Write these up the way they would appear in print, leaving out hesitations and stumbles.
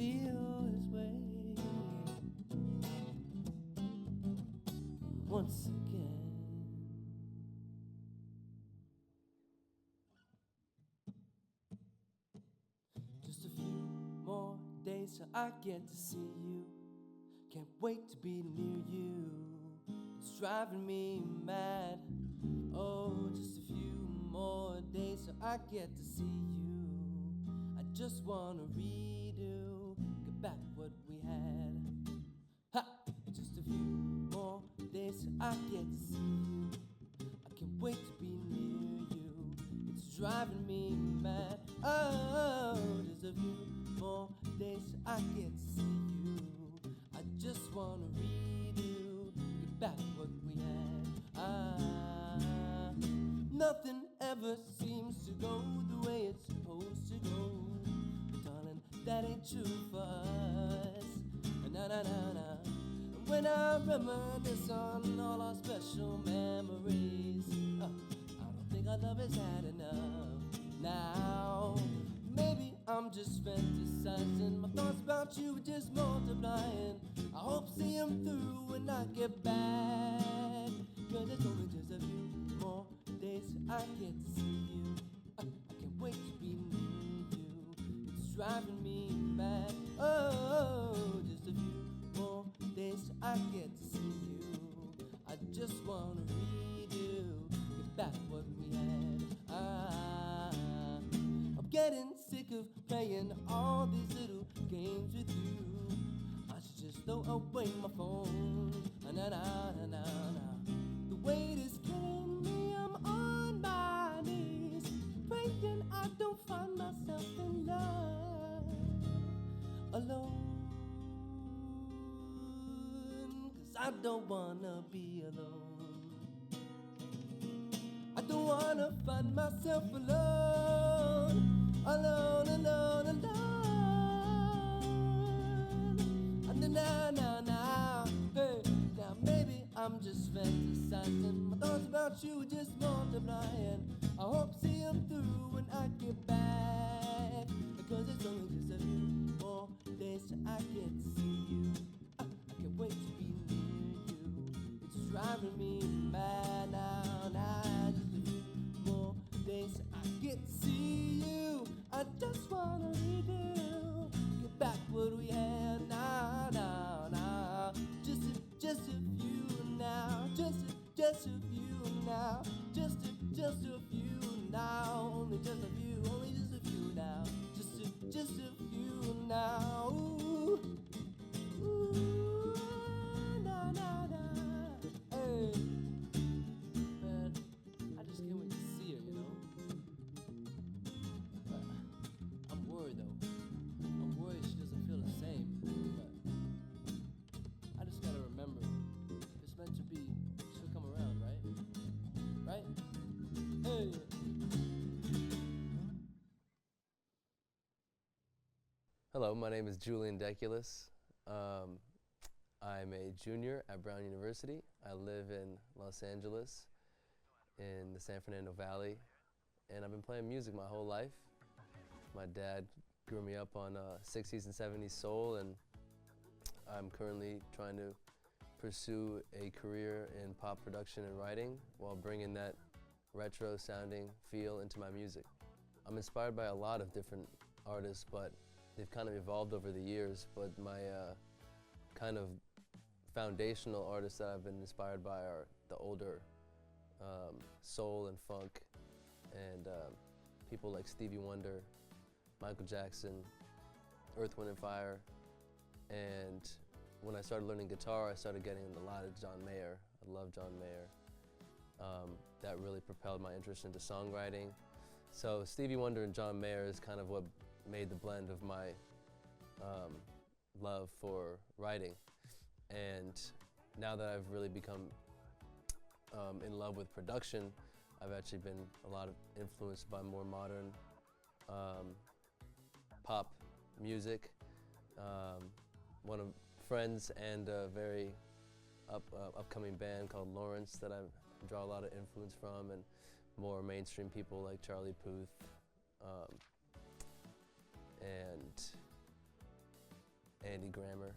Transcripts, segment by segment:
feel his way once again. Just a few more days till I get to see you. Can't wait to be near you. It's driving me mad. Oh, just a few more days till I get to see you. I just wanna redo, get back what we had. Ha! Just a few more days till I get to see you. I can't wait to be near you. It's driving me mad. Oh, just a few more days till I get to see you. I just wanna redo, get back what we had. Nothing ever seems to go the way it's supposed to go. Darling, that ain't true for us. Na na na na. And when I reminisce on all our special memories, I don't think our love has had enough now. Maybe I'm just fantasizing. My thoughts about you are just multiplying. I hope see them through when I get back. Cause it's only just a few more days till I get to see you. I can't wait to be near you. It's driving me mad. Oh, just a few more days till I get to see you. I just wanna redo, get back what we had. I'm getting sick of playing all these little games with you. I should just throw away my phone. Na na na na na. The weight is killing me. I'm on my knees, praying I don't find myself in love alone. Cause I don't wanna be alone. I don't wanna find myself alone. Alone, alone, alone. Na na na. Hey, now maybe I'm just fantasizing. My thoughts about you are just multiplying. I hope see them through when I get back. Because it's only just a few more days till I get to see you. I can't wait to be near you. It's driving me mad now, now. Just a few more days till I get to see you. I just wanna redo, get back what we had now, now, now. Just a few now, just a few now, just a few now, only just a few now, just a few now. Ooh, ooh, na na na. Hey, man, I just can't wait to see her, you know. But I'm worried though. I'm worried she doesn't feel the same. But I just gotta remember, it's meant to be. She'll come around, right? Right? Hey. Hello, my name is Julien Deculus. I'm a junior at Brown University. I live in Los Angeles, in the San Fernando Valley, and I've been playing music my whole life. My dad grew me up on 60s and 70s soul, and I'm currently trying to pursue a career in pop production and writing while bringing that retro sounding feel into my music. I'm inspired by a lot of different artists, but they've kind of evolved over the years, but my kind of foundational artists that I've been inspired by are the older soul and funk, and people like Stevie Wonder, Michael Jackson, Earth, Wind and Fire. And when I started learning guitar, I started getting into a lot of John Mayer. I love John Mayer. That really propelled my interest into songwriting. So Stevie Wonder and John Mayer is kind of what made the blend of my love for writing. And now that I've really become in love with production, I've actually been a lot of influenced by more modern pop music. One of friends and a very upcoming band called Lawrence that I draw a lot of influence from, and more mainstream people like Charlie Puth, and handy grammar.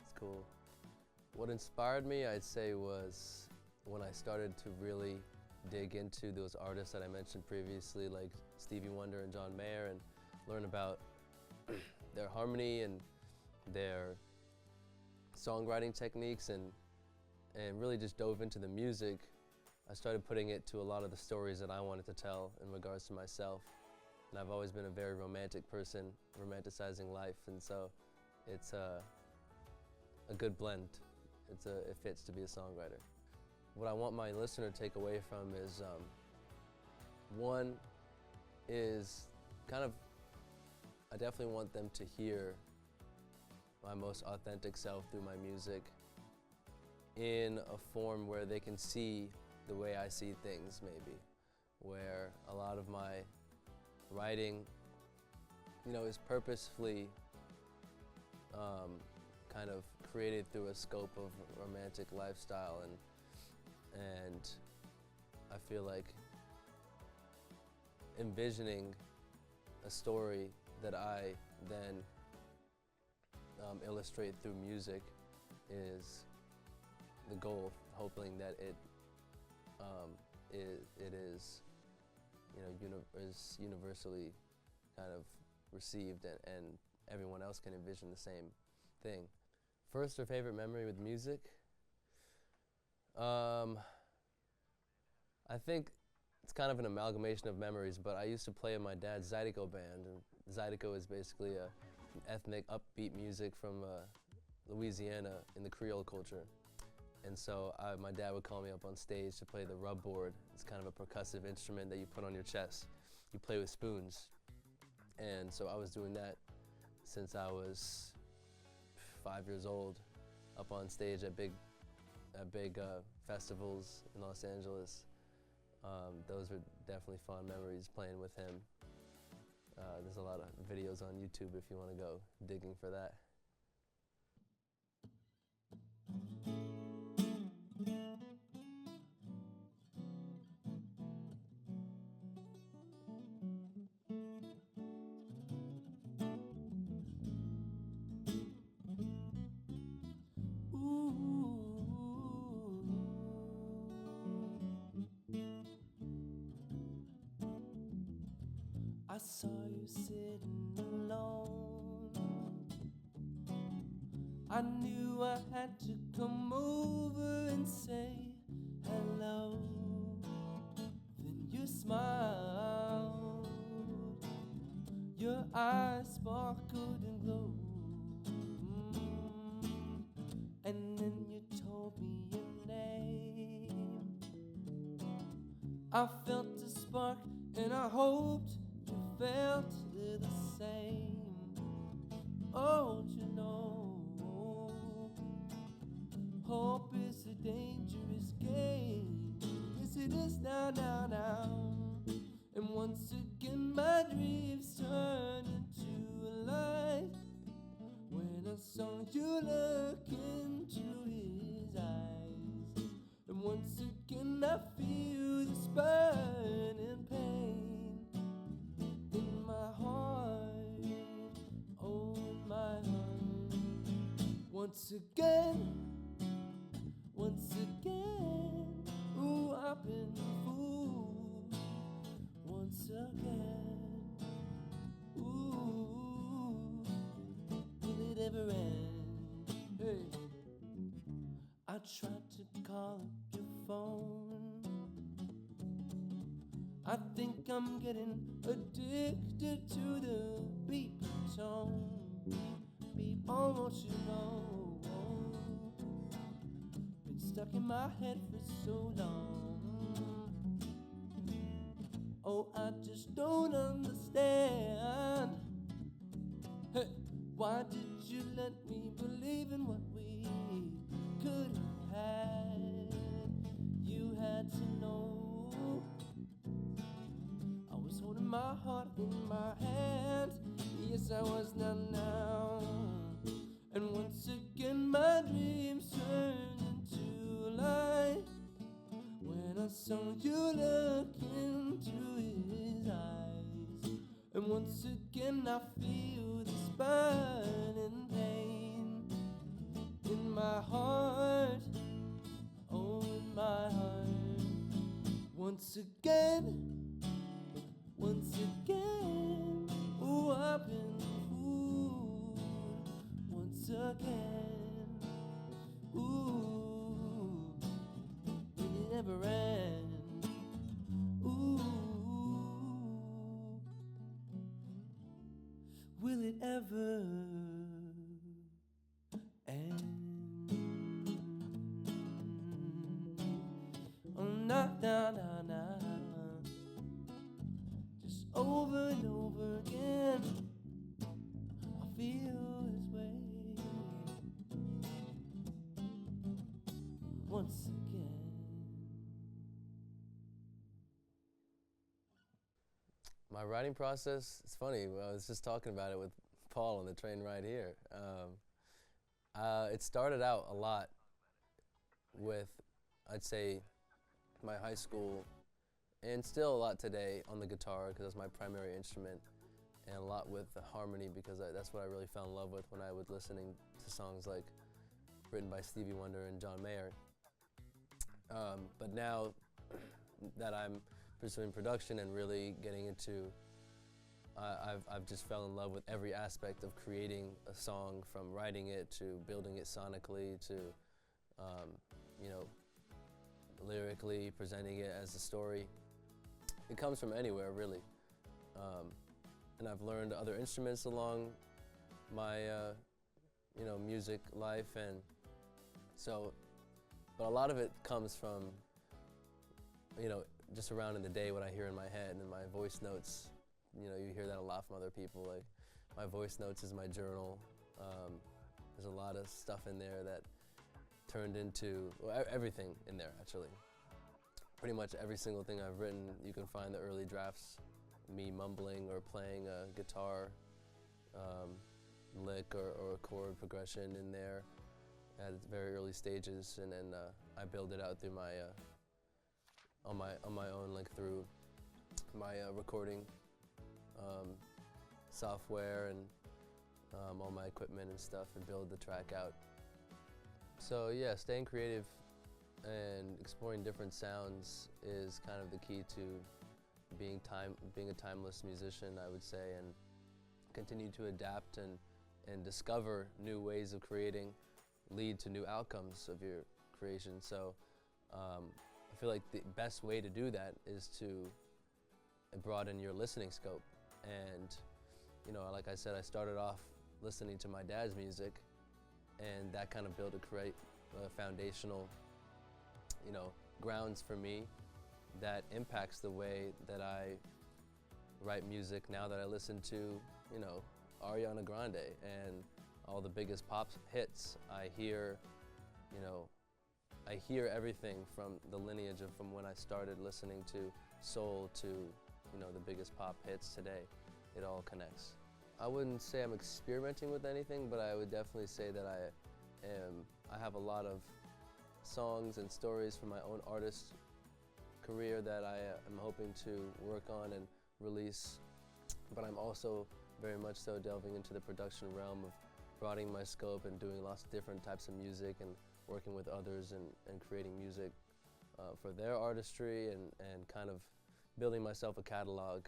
It's cool. What inspired me, I'd say, was when I started to really dig into those artists that I mentioned previously, like Stevie Wonder and John Mayer, and learn about their harmony and their songwriting techniques, and really just dove into the music. I started putting it to a lot of the stories that I wanted to tell in regards to myself. And I've always been a very romantic person, romanticizing life, and so it's a good blend. It fits to be a songwriter. What I want my listener to take away from is, one is kind of, I definitely want them to hear my most authentic self through my music in a form where they can see the way I see things, maybe, where a lot of my writing, is purposefully kind of created through a scope of romantic lifestyle, and I feel like envisioning a story that I then illustrate through music is the goal, hoping that it is universally kind of received, and everyone else can envision the same thing. First or favorite memory with music? I think it's kind of an amalgamation of memories, but I used to play in my dad's Zydeco band, and Zydeco is basically an ethnic upbeat music from Louisiana in the Creole culture. And so my dad would call me up on stage to play the rub board. It's kind of a percussive instrument that you put on your chest. You play with spoons. And so I was doing that since I was 5 years old, up on stage at big festivals in Los Angeles. Those are definitely fond memories, playing with him. There's a lot of videos on YouTube if you want to go digging for that. I saw you sitting alone. I knew I had to come over and say hello. Then you smiled. Your eyes sparkled and glowed. And then you told me your name. I felt a spark and I hoped you felt the same. Oh, you know, hope is a dangerous game. Yes, it is now. And once again my dreams turned into a light when I saw you look into his eyes. And once again I feel this burning pain in my heart, oh in my heart. Once again, ooh, I've been fooled. Once again, ooh, will it ever end? Hey, I tried to call up your phone. I think I'm getting addicted to the beep tone. Beep, oh, won't you know? Been stuck in my head for so long. Oh, I just don't understand. Hey, why did you let me believe in what we could have had? You had to know. I was holding my heart in my hand. Yes, I was now. And once again my dreams turned into light when I saw you look into his eyes. And once again I feel this burning pain once again, oh, I've been fooled once again. Ooh, will it ever end? Ooh, will it ever end? Oh, nah, nah, nah, nah. Just over and over again, I feel this way. Once again. My writing process, it's funny, I was just talking about it with Paul on the train ride here. It started out a lot with, I'd say, my high school, and still a lot today on the guitar, because that's my primary instrument, and a lot with the harmony, because that's what I really fell in love with when I was listening to songs like written by Stevie Wonder and John Mayer. But now that I'm pursuing production and really getting into, I've just fell in love with every aspect of creating a song, from writing it to building it sonically to, you know, lyrically presenting it as a story. It comes from anywhere, really. And I've learned other instruments along my, you know, music life, and so, but a lot of it comes from, you know, just around in the day what I hear in my head and my voice notes. You know, you hear that a lot from other people. Like, my voice notes is my journal. There's a lot of stuff in there that turned into, well, everything in there, actually. Pretty much every single thing I've written, you can find the early drafts, me mumbling or playing a guitar lick or a chord progression in there at very early stages, and then I build it out through my on my own, like through my recording software and all my equipment and stuff, and build the track out. So yeah, staying creative and exploring different sounds is kind of the key to being a timeless musician, I would say, and continue to adapt and discover new ways of creating, lead to new outcomes of your creation. So I feel like the best way to do that is to broaden your listening scope. And, you know, like I said, I started off listening to my dad's music, and that kind of built a foundational, you know, grounds for me that impacts the way that I write music now that I listen to, you know, Ariana Grande and all the biggest pop hits. I hear, you know, I hear everything from the lineage of from when I started listening to soul to, you know, the biggest pop hits today. It all connects. I wouldn't say I'm experimenting with anything, but I would definitely say that I have a lot of songs and stories from my own artist career that I am hoping to work on and release, but I'm also very much so delving into the production realm of broadening my scope and doing lots of different types of music and working with others and creating music for their artistry and kind of building myself a catalog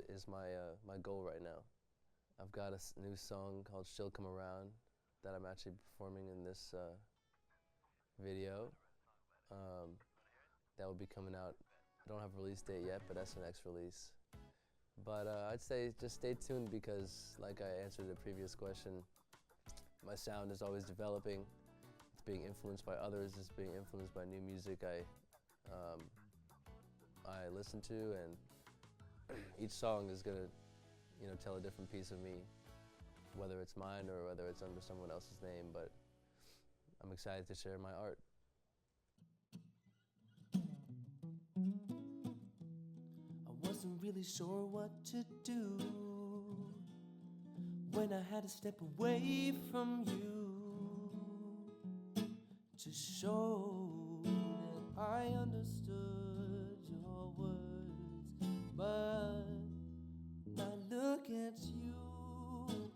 is my goal right now. I've got a new song called She'll Come Around that I'm actually performing in this video. That will be coming out. I don't have a release date yet, but that's the next release. But I'd say just stay tuned, because like I answered the previous question, my sound is always developing. It's being influenced by others. It's being influenced by new music I listen to, and each song is gonna, you know, tell a different piece of me, whether it's mine or whether it's under someone else's name. But I'm excited to share my art. I wasn't really sure what to do when I had to step away from you to show that I understood your words. But I look at you and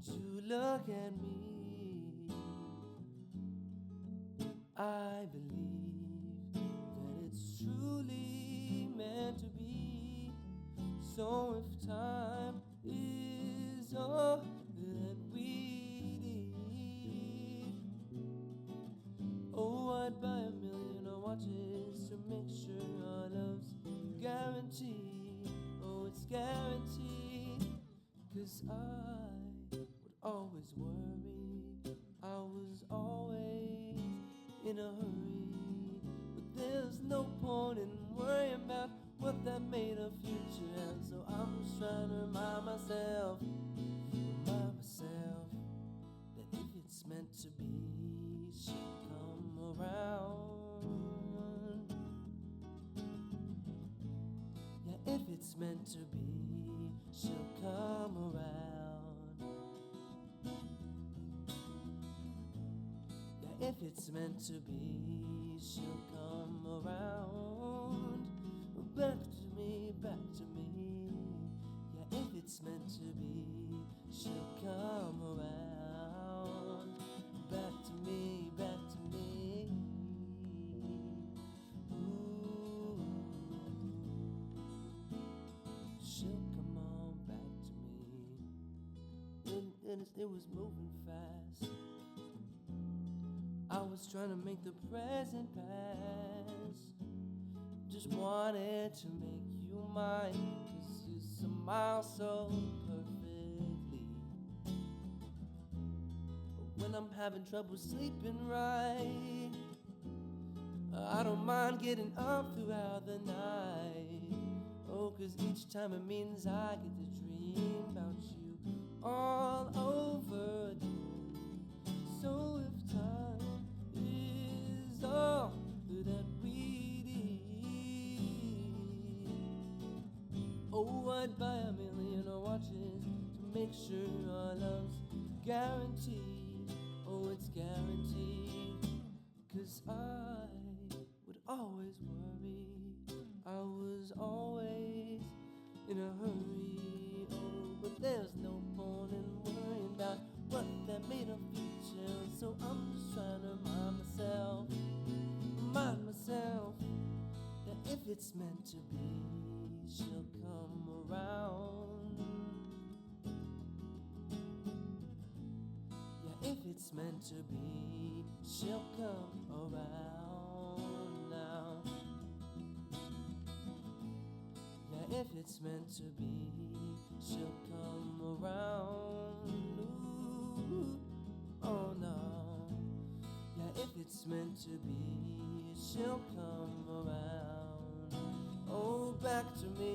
you look at me. I believe that So if time is all that we need, oh, I'd buy 1,000,000 of watches to make sure our love's guaranteed. Oh, it's guaranteed. 'Cause I would always worry, I was always in a hurry. But there's no point in worrying about what that made a future. And so I'm just trying to remind myself that if it's meant to be, she'll come around. Yeah, if it's meant to be, she'll come around. Yeah, if it's meant to be, she'll come around. Back to me, back to me. Yeah, if it's meant to be, she'll come around. Back to me, back to me. Ooh, she'll come on back to me. And it was moving fast. I was trying to make the present pass. Just wanted to make you mine, 'cause you smile so perfectly. But when I'm having trouble sleeping right, I don't mind getting up throughout the night. Oh, 'cause each time it means I get to dream about you all over again. So if time is all that we need, oh, I'd buy 1,000,000 of watches to make sure our love's guaranteed. Oh, it's guaranteed. 'Cause I would always worry, I was always in a hurry. Oh, but there's no point in worrying about what that made a future. So I'm just trying to remind myself that if it's meant to be, she'll come around. Yeah, if it's meant to be, she'll come around now. Yeah, if it's meant to be, she'll come around. Ooh, oh no. Yeah, if it's meant to be, she'll come around. Oh, back to me,